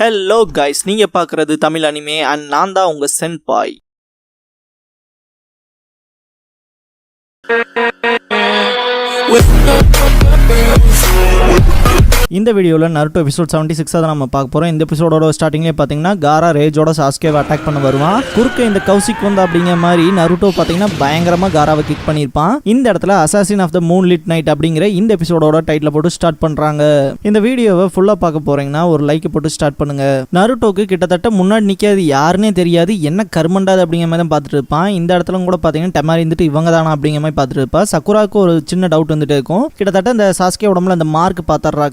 Hello guys, நீங்க பார்க்குறது Tamil anime and நான் தான் உங்க சென்பாய். இந்த வீடியோவில் நருட்டோ எபிசோட் 76 தான் நம்ம பார்க்க போகிறோம். இந்த எபிசோடோட ஸ்டார்டிங்லேயே பார்த்தீங்கன்னா காரா ரேஜோட சாஸ்கேவை அட்டாக் பண்ண வருவான். குறுக்க இந்த கௌசிக் வந்து அப்படிங்கிற மாதிரி நருட்டோ பார்த்தீங்கன்னா பயங்கரமாக காராவை கிக் பண்ணியிருப்பான். இந்த இடத்துல அசாசின் ஆஃப் த மூன்லிட் நைட் அப்படிங்கிற இந்த எபிசோடோட டைட்டில் போட்டு ஸ்டார்ட் பண்ணுறாங்க. இந்த வீடியோவை ஃபுல்லாக பார்க்க போகிறீங்கன்னா ஒரு லைக் போட்டு ஸ்டார்ட் பண்ணுங்க. நருட்டோக்கு கிட்டத்தட்ட முன்னாடி நிற்காது யாருன்னே தெரியாது, என்ன கருமண்டாது அப்படிங்கிற மாதிரி தான் பார்த்துட்டு இருப்பான். இந்த இடத்துல கூட பார்த்தீங்கன்னா டெமாரி இருந்துட்டு இவங்க தானா அப்படிங்கிற மாதிரி பார்த்துட்டு இருப்பா. சக்குராவுக்கு ஒரு சின்ன டவுட் வந்துட்டு இருக்கும். கிட்டத்தட்ட இந்த சாஸ்கே உடம்புல அந்த மார்க் பார்த்துடுறா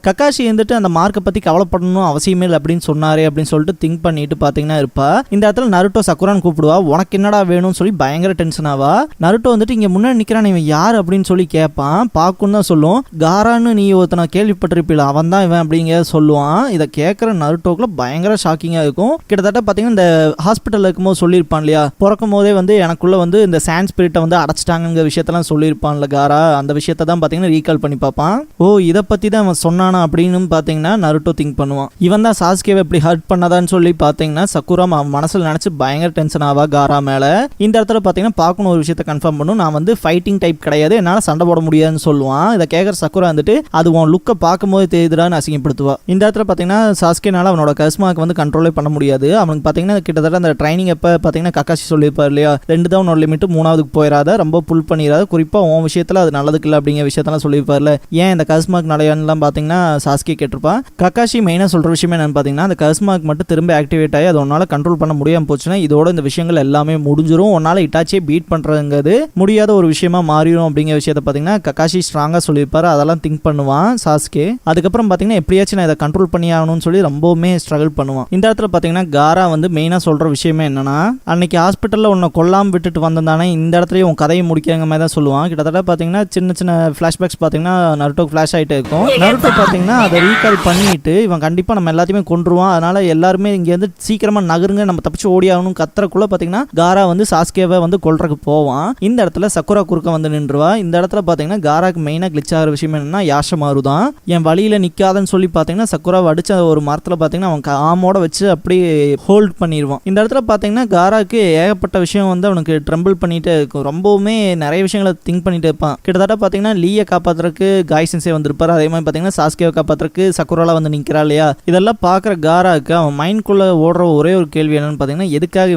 கக்காஷி இருந்துட்டு அந்த மார்க்கை பத்தி கவலைப்படணும் அவசியமே இல்லை அப்படின்னு சொன்னாரே அப்படின்னு சொல்லிட்டு திங்க் பண்ணிட்டு பாத்தீங்கன்னா இருப்பா. இந்த இடத்துல நருட்டோ சக்குரான் கூப்பிடுவா. உனக்கு என்னடா வேணும்னு சொல்லி பயங்கர டென்ஷன் ஆவா. நருட்டோ வந்துட்டு இங்க முன்னாடி நிக்கிறான், இவன் யார் அப்படின்னு சொல்லி கேட்பான். பாக்குன்னு தான் சொல்லும். காரான்னு நீ ஒருத்தனை கேள்விப்பட்டிருப்பீல, அவன் தான் இவன் அப்படிங்கிற சொல்லுவான். இதை கேட்கற நருட்டோக்குள்ள பயங்கர ஷாக்கிங்கா இருக்கும். கிட்டத்தட்ட பாத்தீங்கன்னா இந்த ஹாஸ்பிட்டல் இருக்கும்போது சொல்லியிருப்பான் இல்லையா, பிறக்கும் போதே வந்து எனக்குள்ள வந்து இந்த சாண்ட் ஸ்பிரிட்டை வந்து அடைச்சிட்டாங்கிற விஷயத்தெல்லாம் சொல்லியிருப்பான்ல காரா. அந்த விஷயத்த தான் பாத்தீங்கன்னா ரீகால் பண்ணி பார்ப்பான். ஓ, இதை பத்தி தான் அவன் சொன்னானா அப்படின்னு பார்த்தீங்கன்னா நருட்டோ திங்க் பண்ணுவான். இவன் தான் சாஸ்கேவை எப்படி ஹர்ட் பண்ணதான்னு சொல்லி பார்த்தீங்கன்னா சக்குரா மனசில் நினைச்சு பயங்கர டென்ஷன் ஆவா காரா மேல. இந்த இடத்துல பார்த்தீங்கன்னா பார்க்கணும் ஒரு விஷயத்த கன்ஃபார்ம் பண்ணும். நான் வந்து ஃபைட்டிங் டைப் கிடையாது, என்னால் சண்டை போட முடியாதுன்னு சொல்லுவான். இதை கேட்குற சக்குரா வந்துட்டு அது உன் லுக்கை பார்க்கும்போது தெரியுதுடான்னு அசிங்கப்படுத்துவா. இந்த இடத்துல பார்த்தீங்கன்னா சாஸ்கேனால அவனோட கஸ்மாக்கு வந்து கண்ட்ரோலே பண்ண முடியாது. அவனுக்கு பார்த்தீங்கன்னா கிட்டத்தட்ட அந்த ட்ரைனிங் எப்போ பார்த்தீங்கன்னா கக்காஷி சொல்லியிருப்பார் இல்லையா, 2 தான் உன்னோட லிமிட், 3ஆவதுக்கு போயிடாத, ரொம்ப புல் பண்ணிடாத, குறிப்பாக உன் விஷயத்தில் அது நல்லதுக்கு இல்லை அப்படிங்கிற விஷயத்தெல்லாம் சொல்லியிருப்பார்ல. ஏன் இந்த கஸ்மாக் நடையான்லாம் பார்த்தீங்கன்னா சாஸ்கே கேட்டிருப்பான். கக்காஷி மெயினாக சொல்கிற விஷயம் என்னன்னு பார்த்தீங்கன்னா, அந்த கஸ்மாக் மட்டும் திரும்ப ஆக்டிவேட் ஆகி அதை உன்னால் கண்ட்ரோல் பண்ண முடியாமல் போச்சுன்னா இதோட இந்த விஷயங்கள் எல்லாமே முடிஞ்சிடும். உன்னால் இட்டாச்சியே பீட் பண்ணுறதுங்கிறது முடியாத ஒரு விஷயமா மாறிடும் அப்படிங்கிற விஷயத்தை பார்த்தீங்கன்னா கக்காஷி ஸ்ட்ராங்காக சொல்லியிருப்பாரு. அதெல்லாம் திங்க் பண்ணுவான் சாஸ்கே. அதுக்கப்புறம் பார்த்தீங்கன்னா எப்படியாச்சும் நான் இதை கண்ட்ரோல் பண்ணி ஆகணும்னு சொல்லி ரொம்பவுமே ஸ்ட்ரகிள் பண்ணுவான். இந்த இடத்துல பார்த்தீங்கன்னா காரா வந்து மெயினாக சொல்கிற விஷயமே என்னன்னா, அன்னைக்கு ஹாஸ்பிட்டலில் உன்னை கொல்லாமல் விட்டுட்டு வந்ததானே, இந்த இடத்துலயும் உன் கதையை முடிக்கிற மாதிரி தான் சொல்லுவான். கிட்டத்தட்ட பார்த்தீங்கன்னா சின்ன சின்ன ஃப்ளாஷ்பேக்ஸ் பார்த்தீங்கன்னா நருட்டோக்கு ஃப்ளாஷ் ஆகிட்டே இருக்கும். நருட்டோ பார்த்தீங்கன்னா அதை ரீகால் பண்ணிட்டு இவன் கண்டிப்பாக நம்ம எல்லாத்தையுமே கொன்றுவான், அதனால எல்லாருமே இங்கேருந்து சீக்கிரமாக நகருங்க, நம்ம தப்பிச்சு ஓடி ஆகணும் கத்துறக்குள்ள பார்த்தீங்கன்னா காரா வந்து சாஸ்கேவை வந்து கொல்றதுக்கு போவான். இந்த இடத்துல சக்குரா குறுக்க வந்து நின்றுவா. இந்த இடத்துல பார்த்தீங்கன்னா காராக்கு மெயினாக கிளிச் ஆகிற விஷயம் என்னன்னா யாஷமாரு தான். என் வழியில் நிற்காதன்னு சொல்லி பார்த்தீங்கன்னா சக்குராவை அடிச்ச ஒரு மரத்தில் பார்த்தீங்கன்னா அவன் ஆமோட வச்சு அப்படியே ஹோல்ட் பண்ணிடுவான். இந்த இடத்துல பார்த்தீங்கன்னா காராக்கு ஏகப்பட்ட விஷயம் வந்து அவனுக்கு ட்ரம்பிள் பண்ணிட்டே இருக்கும். ரொம்பவுமே நிறைய விஷயங்களை திங்க் பண்ணிட்டு இருப்பான். கிட்டத்தட்ட பார்த்தீங்கன்னா லீயை காப்பாற்றுறதுக்கு காய் சென்சே வந்திருப்பாரு. அதே மாதிரி பார்த்தீங்கன்னா சாஸ்கேவை காப்பாற்றுறதுக்கு சக்குராலா வந்து நிற்கிறா இல்லையா. இதெல்லாம் பார்க்குற காராக்கு அவன் மைண்ட்குள்ளே ஓடுற ஒரே ஒரு கேள்வி என்னன்னு பார்த்தீங்கன்னா, எதுக்காக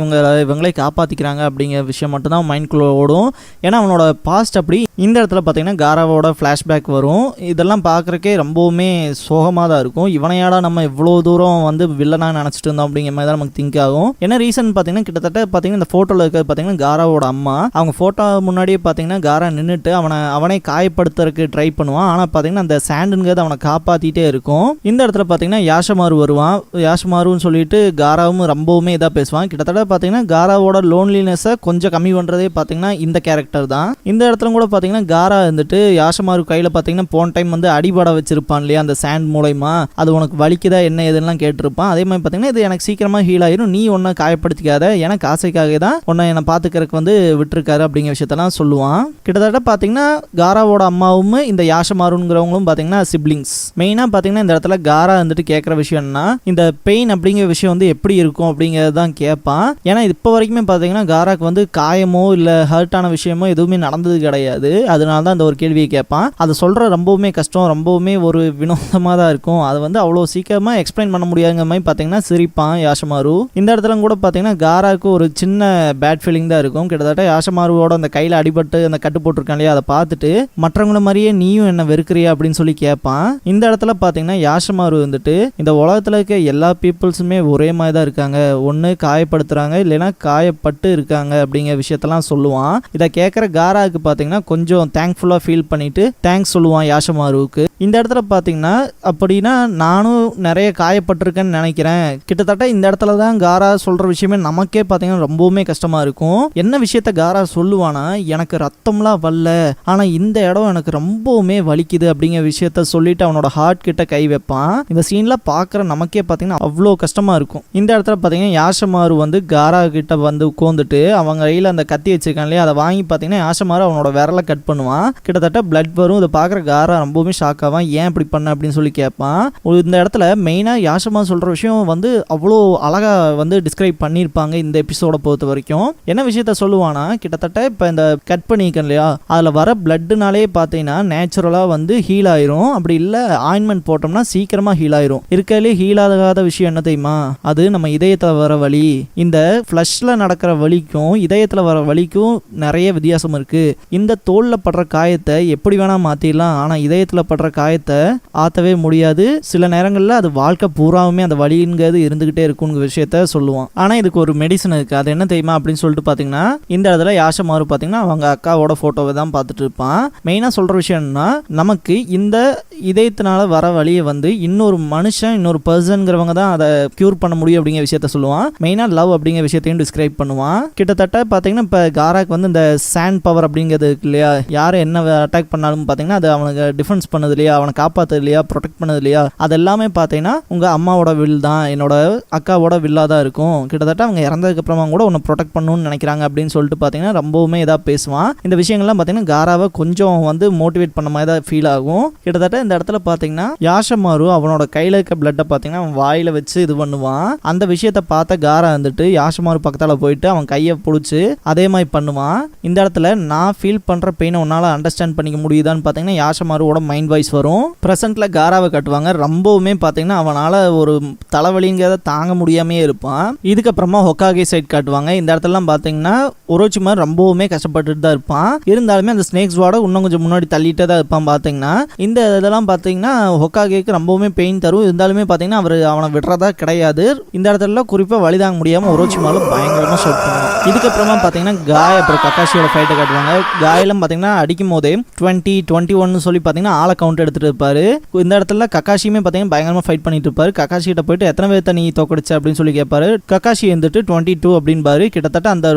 இவங்களே காப்பாற்றிக்கிறாங்க அப்படிங்கிற விஷயம் மட்டும்தான் மைண்ட்குள்ளே ஓடும். ஏன்னா அவனோட பாஸ்ட் அப்படி. இந்த இடத்துல பார்த்தீங்கன்னா காராவோட ஃப்ளாஷ்பேக் வரும். இதெல்லாம் பார்க்குறக்கே ரொம்பவுமே சோகமாக தான் இருக்கும். இவனையாடா நம்ம இவ்வளோ தூரம் வந்து வில்லனாக நினச்சிட்டு இருந்தோம் அப்படிங்கிற மாதிரி தான் நமக்கு திங்க் ஆகும். என்ன ரீசன் பார்த்தீங்கன்னா, கிட்டத்தட்ட பார்த்தீங்கன்னா இந்த ஃபோட்டோவில் இருக்கிறது பார்த்தீங்கன்னா காராவோட அம்மா. அவங்க ஃபோட்டோ முன்னாடியே பார்த்தீங்கன்னா காரா நின்றுட்டு அவனை காயப்படுத்துறதுக்கு ட்ரை பண்ணுவான். ஆனால் பார்த்தீங்கன்னா அந்த சாண்டுங்கிறது அவனை காப்பாற்றிட்டே இருக்கும். இந்த இடத்துல பார்த்தீங்கன்னா யாஷமாரு வருவான். யாஷமாருன்னு சொல்லிட்டு காராவும் ரொம்பவுமே இதாக பேசுவான். கிட்டத்தட்ட பார்த்தீங்கன்னா காராவோட லோன்லினஸை கொஞ்சம் கம்மி பண்ணுறதே பார்த்தீங்கன்னா இந்த கேரக்டர் தான். இந்த இடத்துல கூட பார்த்தீங்கன்னா காரா இருந்துட்டு யாஷமாரு கையில் பார்த்தீங்கன்னா போன டைம் வந்து அடிபட வச்சிருப்பான் இல்லையா அந்த சாண்ட் மூலமா, அது உனக்கு வலிக்குதா என்ன எதுலாம் கேட்டிருப்பான். அதே மாதிரி பார்த்தீங்கன்னா இது எனக்கு சீக்கிரமாக ஹீல் ஆயிரும், நீ ஒன்றை காயப்படுத்திக்காத, எனக்கு ஆசைக்காக தான் உன்னை என்னை பார்த்துக்கிறதுக்கு வந்து விட்டுருக்காரு அப்படிங்கிற விஷயத்தெல்லாம் சொல்லுவான். கிட்டத்தட்ட பார்த்தீங்கன்னா காராவோட அம்மாவும் இந்த யாஷமாருங்கிறவங்களும் பார்த்தீங்கன்னா சிப்ளிங்ஸ். மெயினாக பார்த்தீங்கன்னா இந்த இடத்துல காரா வந்துட்டு கேட்குற விஷயம்னா, இந்த பெயின் அப்படிங்கிற விஷயம் வந்து எப்படி இருக்கும் அப்படிங்கிறது தான் கேட்பான். ஏன்னா இப்போ வரைக்குமே பார்த்தீங்கன்னா காராக்கு வந்து காயமோ இல்லை ஹர்ட்டான விஷயமோ எதுவுமே நடந்தது கிடையாது. அதனால தான் அந்த ஒரு கேள்வியை கேட்பான். அதை சொல்கிற ரொம்பவுமே கஷ்டம், ரொம்பவுமே ஒரு வினோதமாக தான் இருக்கும். அதை வந்து அவ்வளோ சீக்கிரமாக எக்ஸ்பிளைன் பண்ண முடியாதுங்கிற மாதிரி பார்த்தீங்கன்னா சிரிப்பான் யாஷமாரு. இந்த இடத்துல கூட பார்த்தீங்கன்னா காராக்கு ஒரு சின்ன பேட் ஃபீலிங் தான் இருக்கும். கிட்டத்தட்ட யாஷமாருவோட அந்த கையில் அடிபட்டு அந்த கட்டு போட்டிருக்கான் இல்லையா, அதை பார்த்துட்டு மற்றவங்கள மாதிரியே நீயும் என்ன வெறுக்கிறியா அப்படின்னு சொல்லி கேட்பான். இந்த இடத்துல பார்த்தீங்கன்னா யாஷமாரு வந்துட்டு இந்த உலகத்தில் இருக்க எல்லா பீப்புள்ஸுமே ஒரே மாதிரி தான் இருக்காங்க, ஒன்று காயப்படுத்துறாங்க இல்லைன்னா காயப்பட்டு இருக்காங்க அப்படிங்கிற விஷயத்தெல்லாம் சொல்லுவான். இதை கேட்குற காராவுக்கு பார்த்தீங்கன்னா கொஞ்சம் தேங்க்ஃபுல்லாக ஃபீல் பண்ணிட்டு தேங்க்ஸ் சொல்லுவான் யாஷமாருவுக்கு. இந்த இடத்துல பார்த்தீங்கன்னா அப்படின்னா நானும் நிறைய காயப்பட்டிருக்கேன்னு நினைக்கிறேன். கிட்டத்தட்ட இந்த இடத்துல தான் காரா சொல்கிற விஷயமே நமக்கே பார்த்தீங்கன்னா ரொம்பவுமே கஷ்டமாக இருக்கும். என்ன விஷயத்த காரா சொல்லுவானா, எனக்கு ரத்தம்லாம் வரல ஆனால் இந்த இடம் எனக்கு ரொம்பவுமே வலிக்குது அப்படிங்கிற விஷயத்த விஷயத்த சொல்லிட்டு அவனோட ஹார்ட் கிட்ட கை வைப்பான். இந்த சீன்ல பாக்குற நமக்கே பாத்தீங்கன்னா அவ்வளோ கஷ்டமா இருக்கும். இந்த இடத்துல பாத்தீங்கன்னா யாஷமாரு வந்து காரா கிட்ட வந்து உட்காந்துட்டு அவங்க கையில அந்த கத்தி வச்சிருக்கான் இல்லையா, அதை வாங்கி பாத்தீங்கன்னா யாஷமாரு அவனோட விரலை கட் பண்ணுவான். கிட்டத்தட்ட பிளட் வரும். இதை பாக்குற காரா ரொம்பவுமே ஷாக் ஆவான். ஏன் இப்படி பண்ண அப்படின்னு சொல்லி கேட்பான். இந்த இடத்துல மெயினா யாஷமாரு சொல்ற விஷயம் வந்து அவ்வளோ அழகா வந்து டிஸ்கிரைப் பண்ணியிருப்பாங்க இந்த எபிசோட பொறுத்த வரைக்கும். என்ன விஷயத்த சொல்லுவானா, கிட்டத்தட்ட இப்போ இந்த கட் பண்ணிக்க இல்லையா, அதில் வர பிளட்னாலே பார்த்தீங்கன்னா நேச்சுரலாக வந்து ஹீல் ஆயிரும். அப்படி இல்லை ஆயின்மெண்ட் போட்டோம்னா சீக்கிரமாக ஹீல் ஆயிரும். இருக்கிறதுலே ஹீல் ஆகாத விஷயம் என்ன தெரியுமா, அது நம்ம இதயத்தில் வர வலி. இந்த ஃப்ளஷ்ல நடக்கிற வலிக்கும் இதயத்தில் வர வலிக்கும் நிறைய வித்தியாசம் இருக்கு. இந்த தோலில் படுற காயத்தை எப்படி வேணா மாற்றிடலாம், ஆனால் இதயத்தில் படுற காயத்தை ஆற்றவே முடியாது. சில நேரங்களில் அது வாழ்க்கை பூராவுமே அந்த வலிங்கிறது இருந்துகிட்டே இருக்குங்கிற விஷயத்த சொல்லுவான். ஆனால் இதுக்கு ஒரு மெடிசன் இருக்கு. அது என்ன தெரியுமா அப்படின்னு சொல்லிட்டு பார்த்தீங்கன்னா, இந்த இடத்துல யாஷமாரு பார்த்தீங்கன்னா அவங்க அக்காவோட ஃபோட்டோவை தான் பார்த்துட்டு இருப்பான். மெயினாக சொல்கிற விஷயம் என்னன்னா, நமக்கு இந்த இதயத்தினால வர வழியை வந்து இன்னொரு மனுஷன் இன்னொரு பர்சன்கிறவங்க தான் அதை க்யூர் பண்ண முடியும் அப்படிங்கிற விஷயத்த சொல்லுவான். மெயினாக லவ் அப்படிங்கிற விஷயத்தையும் டிஸ்கிரைப் பண்ணுவான். கிட்டத்தட்ட பார்த்தீங்கன்னா இப்போ காராக்கு வந்து இந்த சாண்ட் பவர் அப்படிங்கிறது இருக்கு இல்லையா, யாரை என்ன அட்டாக் பண்ணாலும் பார்த்தீங்கன்னா அது அவனுக்கு டிஃபென்ஸ் பண்ணது இல்லையா, அவனை காப்பாற்றது இல்லையா, ப்ரொடெக்ட் பண்ணது இல்லையா, அது எல்லாமே பார்த்தீங்கன்னா உங்கள் அம்மாவோட வில் தான், என்னோட அக்காவோட வில்லாக தான் இருக்கும். கிட்டத்தட்ட அவங்க இறந்ததுக்கு அப்புறமா கூட உன்னை ப்ரொடெக்ட் பண்ணணும்னு நினைக்கிறாங்க அப்படின்னு சொல்லிட்டு பார்த்தீங்கன்னா ரொம்பவுமே இதாக பேசுவான். இந்த விஷயங்கள்லாம் பார்த்தீங்கன்னா காராவை கொஞ்சம் வந்து மோட்டிவேட் பண்ண மாதிரி தான் ஃபீல் ஆகும். கிட்டத்தட்ட இந்த இடத்துல பார்த்தீங்கன்னா யாஷமாரு அவனோட கையில் இருக்க பிளட்டை பார்த்தீங்கன்னா அவன் வாயில் வச்சு இது பண்ணுவான். அந்த விஷயத்தை பார்த்த காரா வந்துட்டு யாஷமாரு பக்கத்தால் போயிட்டு அவன் கையை பிடிச்சி அதே மாதிரி பண்ணுவான். இந்த இடத்துல நான் ஃபீல் பண்ணுற பெயினை உன்னால் அண்டர்ஸ்டாண்ட் பண்ணிக்க முடியுதான்னு பார்த்தீங்கன்னா யாஷமாருவோட மைண்ட் வாய்ஸ் வரும். ப்ரெசென்ட்ல காராவை கட்டுவாங்க. ரொம்பவுமே பார்த்தீங்கன்னா அவனால் ஒரு தலைவலிங்கிறத தாங்க முடியாமே இருப்பான். இதுக்கப்புறமா ஹொக்காகே சைட் காட்டுவாங்க. இந்த இடத்துலலாம் பார்த்தீங்கன்னா ஒரோச்சிமாரு ரொம்பவுமே கஷ்டப்பட்டுட்டு தான் இருப்பான். இருந்தாலுமே அந்த ஸ்னேக்ஸ் வாட இன்னும் கொஞ்சம் முன்னாடி தள்ளிட்டே தான் இருப்பான். பார்த்தீங்கன்னா இந்த இதெல்லாம் பார்த்தீங்கன்னா ஹொக்காகேக்கு ரொம்பவுமே பெயின் தரும். இருந்தாலுமே பார்த்தீங்கன்னா அவர் அவனை விடுறதா கிடையாது. இந்த இடத்துல குறிப்பாக வலிதாங்க முடியாமல் ஒரோச்சிமாரு பயங்கரமாக ஷாட் பண்ணுவான். இதுக்கப்புறமா பார்த்தீங்கன்னா காய் அப்புறம் கக்காஷியோட ஃபைட்டை காட்டுவாங்க. காயெல்லாம் பார்த்தீங்கன்னா அடிக்கும் போதே 20, 21 சொல்லி பார்த்தீங்கன்னா ஆளை கவுண்ட் எடுத்துட்டு இருப்பாரு. இந்த இடத்துல கக்காஷியுமே பார்த்தீங்கன்னா பயங்கரமாக ஃபைட் பண்ணிட்டு இருப்பாரு. கக்காஷி கிட்ட போயிட்டு எத்தனை பேர்த்த நீ தோக்கடிச்ச அப்படின்னு சொல்லி கேட்பாரு. கக்காஷி வந்துட்டு 22 அப்படின்பாரு. கிட்டத்தட்ட அந்த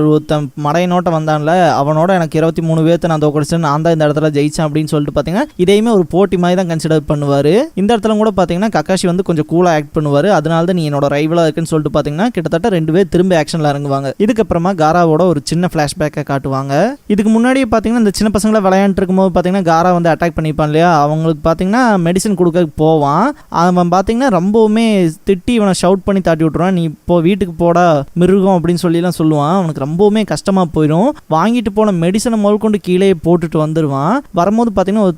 மடையனோட்ட வந்தான்ல அவனோட எனக்கு 23 பேர்த்த நான் தோக்கடிச்சேன், நான் தான் இந்த இடத்துல ஜெயிச்சேன் அப்படின்னு சொல்லிட்டு பார்த்தீங்கன்னா இதையுமே ஒரு போட்டி மாதிரி தான் கன்சிடர் பண்ணுவாரு. இந்த இடத்துல கூட பார்த்தீங்கன்னா கக்காஷி வந்து கொஞ்சம் கூலாக ஆக்ட் பண்ணுவாரு. அதனால தான் நீ என்னோட ரைவலாக இருக்குன்னு சொல்லிட்டு பார்த்தீங்கன்னா கிட்டத்தட்ட 2 பேர் திரும்ப ஆக்ஷனில் இறங்குவாங்க. இதுக்கப்புறமா காராவோட ஒரு சின்ன ஃபிளாஷ்பேக்கை காட்டுவாங்க. இதுக்கு முன்னாடியே பார்த்தீங்கன்னா இந்த சின்ன பசங்களை விளையாண்டு இருக்கும்போது பார்த்தீங்கன்னா காரா வந்து அட்டாக் பண்ணிப்பான் இல்லையா, அவங்களுக்கு பார்த்தீங்கன்னா மெடிசன் கொடுக்க போவான். அவன் பார்த்தீங்கன்னா ரொம்பவுமே திட்டி இவனை ஷவுட் பண்ணி தாட்டி விட்டுருவான். நீ இப்போ வீட்டுக்கு போடா மிருகம் அப்படின்னு சொல்லிலாம் சொல்லுவான். அவனுக்கு ரொம்பவுமே கஷ்டமாக போயிடும். வாங்கிட்டு போன மெடிசனை முதற்கொண்டு கீழே போட்டுட்டு வந்துடுவான். வரும்போது பார்த்தீங்கன்னா ஒரு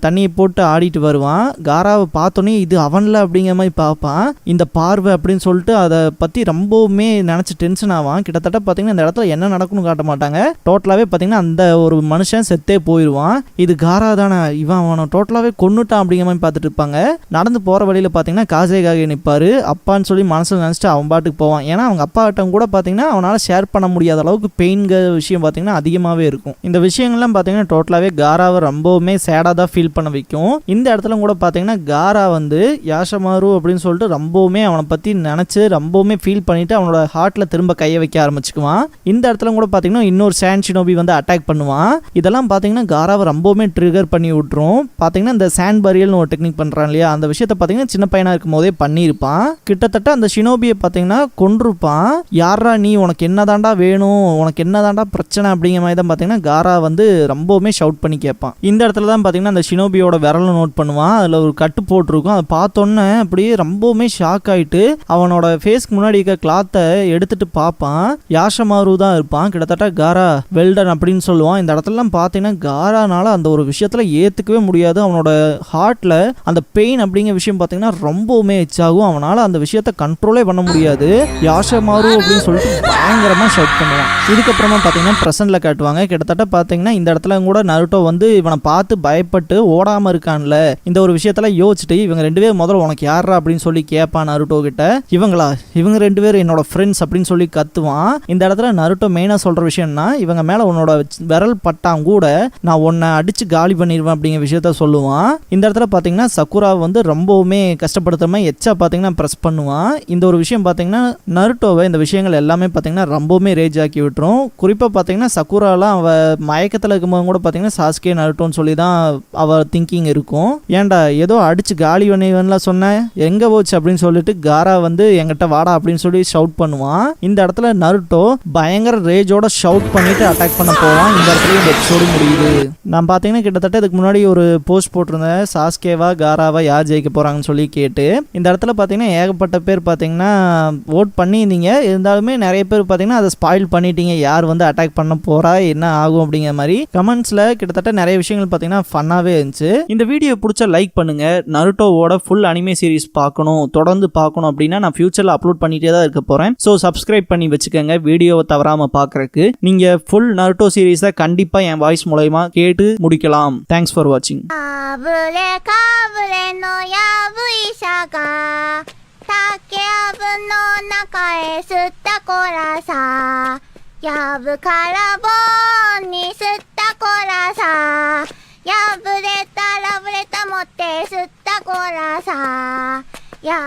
தண்ணியை போட்டு ஆடிட்டு வருவான். காராவை பார்த்தோன்னே இது அவன்ல அப்படிங்கிற மாதிரி பார்ப்பான். இந்த பார்வை அப்படின்னு சொல்லிட்டு அதை பற்றி ரொம்பவுமே நினச்சி டென்ஷன் ஆவான். கிட்டத்தட்ட பார்த்தீங்கன்னா இந்த இடத்துல என்ன நடக்கும்னு காட்ட மாட்டாங்க. டோட்டலாகவே பார்த்தீங்கன்னா அந்த ஒரு மனுஷன் செத்தே போயிடுவான். இது காரா தானே, இவன் அவனை டோட்டலாகவே கொன்னுட்டான் அப்படிங்கிற மாதிரி பார்த்துட்டு இருப்பாங்க. நடந்து போகிற வழியில் பார்த்தீங்கன்னா காசேகாக நிற்பாரு. அப்பான்னு சொல்லி மனசில் நினச்சிட்டு அவன் பாட்டுக்கு போவான். ஏன்னா அவங்க அப்பாட்ட கூட பார்த்தீங்கன்னா அவனால் ஷேர் பண்ண முடியாத அளவுக்கு பெயின்கிற விஷயம் பார்த்தீங்கன்னா அதிகமாகவே இருக்கும். இந்த விஷயங்கள்லாம் பார்த்தீங்கன்னா டோட்டலாகவே காராவை ரொம்பவுமே சேடாக தான் ஃபீல் பண்ண வைக்கும். இந்த இடத்துல கூட பார்த்தீங்கன்னா காரா வந்து யாஷமாரு அப்படின்னு சொல்லிட்டு ரொம்பவுமே அவனை பற்றி நினச்சி ரொம்பவுமே ஃபீல் பண்ணிட்டு அவனோட ஹார்ட்டில் திரும்ப கையை வைக்க ஆரம்பிச்சுக்குவான். இந்த இடத்துல கூட பார்த்தீங்கன்னா இன்னொரு சாண்ட் ஷினோபி வந்து அட்டாக் பண்ணுவான். இதெல்லாம் பார்த்தீங்கன்னா காராவை ரொம்பவுமே ட்ரிகர் பண்ணி விட்டுரும். பார்த்தீங்கன்னா இந்த சாண்ட் பரியல்னு ஒரு டெக்னிக் பண்ணுறான் இல்லையா, அந்த விஷயத்தை பார்த்தீங்கன்னா சின்ன பையனாக இருக்கும் போதே பண்ணியிருப்பான். கிட்டத்தட்ட அந்த ஷினோபியை பார்த்தீங்கன்னா கொன்றுப்பான். யாரா நீ, உனக்கு என்னதாண்டா வேணும், உனக்கு என்னதாண்டா பிரச்சனை அப்படிங்கிற மாதிரி தான் பார்த்தீங்கன்னா காரா வந்து ரொம்பவுமே ஷவுட் பண்ணி கேட்பான். இந்த இடத்துல தான் பார்த்தீங்கன்னா அந்த ஷினோபியோட விரலை நோட் பண்ணுவான். அதில் ஒரு கட்டு போட்டிருக்கும். அதை பார்த்தோன்னே அப்படியே ரொம்பவுமே ஷாக் ஆகிட்டு அவனோட ஃபேஸ்க்கு முன்னாடி இருக்க கிளாத்தை எடுத்துட்டு பார்ப்பான். யாஷமாரு தான் இருப்பான். கிட்டத்தட்ட காரா வெல்டன் அப்படின்னு சொல்லுவான். இந்த இடத்துலலாம் பார்த்தீங்கன்னா காரானால அந்த ஒரு விஷயத்தில் ஏற்றுக்கவே முடியாது. அவனோட ஹார்ட்டில் அந்த பெயின் அப்படிங்கிற விஷயம் பார்த்தீங்கன்னா ரொம்பவுமே எச்சாகும். அவனால் அந்த விஷயத்தை கண்ட்ரோலே பண்ண முடியாது. யாஷமாரு அப்படின்னு சொல்லிட்டு பயங்கரமாக ஷவுட் பண்ணுவான். இதுக்கப்புறமா பார்த்தீங்கன்னா ப்ரெசென்ட்டில் காட்டுவாங்க. கிட்டத்தட்ட பார்த்தீங்கன்னா இந்த இடத்துல கூட நருட்டோ வந்து இவனை பார்த்து பயப்பட்டு ஓடாமல் இருக்கான்ல, இந்த ஒரு விஷயத்தில் யோசிச்சுட்டு இவங்க 2 பேர் முதல்ல உனக்கு யாரா அப்படின்னு சொல்லி கேட்பான் நருட்டோ கிட்ட. இவங்க 2 பேர் என்னோட ஃப்ரெண்ட்ஸ் அப்படின்னு சொல்லி கத்துவான். இந்த இடத்துல இடத்துல நருட்டோ மெயினாக சொல்கிற விஷயம்னா இவங்க மேலே உன்னோட விரல் பட்டாங்க கூட நான் உன்னை அடித்து காலி பண்ணிடுவேன் அப்படிங்கிற விஷயத்த சொல்லுவான். இந்த இடத்துல பார்த்தீங்கன்னா சக்குரா வந்து ரொம்பவுமே கஷ்டப்படுத்தாம எச்சா பார்த்தீங்கன்னா ப்ரெஸ் பண்ணுவான். இந்த ஒரு விஷயம் பார்த்தீங்கன்னா நருட்டோவை இந்த விஷயங்கள் எல்லாமே பார்த்தீங்கன்னா ரொம்பவுமே ரேஜ் ஆக்கி விட்டுரும். குறிப்பாக பார்த்தீங்கன்னா சக்குராலாம் அவள் மயக்கத்தில் இருக்கும்போது கூட பார்த்தீங்கன்னா சாஸ்கே நருட்டோன்னு சொல்லி தான் அவள் திங்கிங் இருக்கும். ஏன்டா ஏதோ அடிச்சு காலி பண்ணிவன்லாம் சொன்னேன் எங்கே போச்சு அப்படின்னு சொல்லிட்டு காரா வந்து என்கிட்ட வாடா அப்படின்னு சொல்லி ஷவுட் பண்ணுவான். இந்த இடத்துல நருட்டோ பயங்கர ரேஜோட ஷவுட் பண்ணிட்டு அட்டாக் பண்ண போவான். இந்த இடத்துல இந்த எபிசோடு முடியுது. நான் பார்த்தீங்கன்னா கிட்டத்தட்ட இதுக்கு முன்னாடி ஒரு போஸ்ட் போட்டிருந்தேன், சாஸ்கேவா காராவா யார் ஜெயிக்க போறாங்கன்னு சொல்லி கேட்டு. இந்த இடத்துல பார்த்தீங்கன்னா ஏகப்பட்ட பேர் பார்த்தீங்கன்னா ஓட் பண்ணியிருந்தீங்க. இருந்தாலுமே நிறைய பேர் பார்த்தீங்கன்னா அதை ஸ்பாயில் பண்ணிட்டீங்க, யார் வந்து அட்டாக் பண்ண போறா என்ன ஆகும் அப்படிங்கிற மாதிரி கமெண்ட்ஸ்ல கிட்டத்தட்ட நிறைய விஷயங்கள் பார்த்தீங்கன்னா ஃபன்னாவே இருந்துச்சு. இந்த வீடியோ பிடிச்ச லைக் பண்ணுங்க. நருட்டோவோட ஃபுல் அனிமே சீரிஸ் பார்க்கணும், தொடர்ந்து பார்க்கணும் அப்படின்னா நான் ஃபியூச்சர்ல அப்லோட் பண்ணிட்டே தான் இருக்க போறேன். ஸோ சப்ஸ்கிரைப் பண்ணி வச்சுக்கோங்க வீடியோவை தவறாம பார்க்கறதுக்கு. நீங்க ஃபுல் நருட்டோ சீரிஸை கண்டிப்பா என் வாய்ஸ் மூலமா கேட்டு முடிக்கலாம். Thanks for வாட்சிங்.破れたラブレタ持って吸ったコーラさや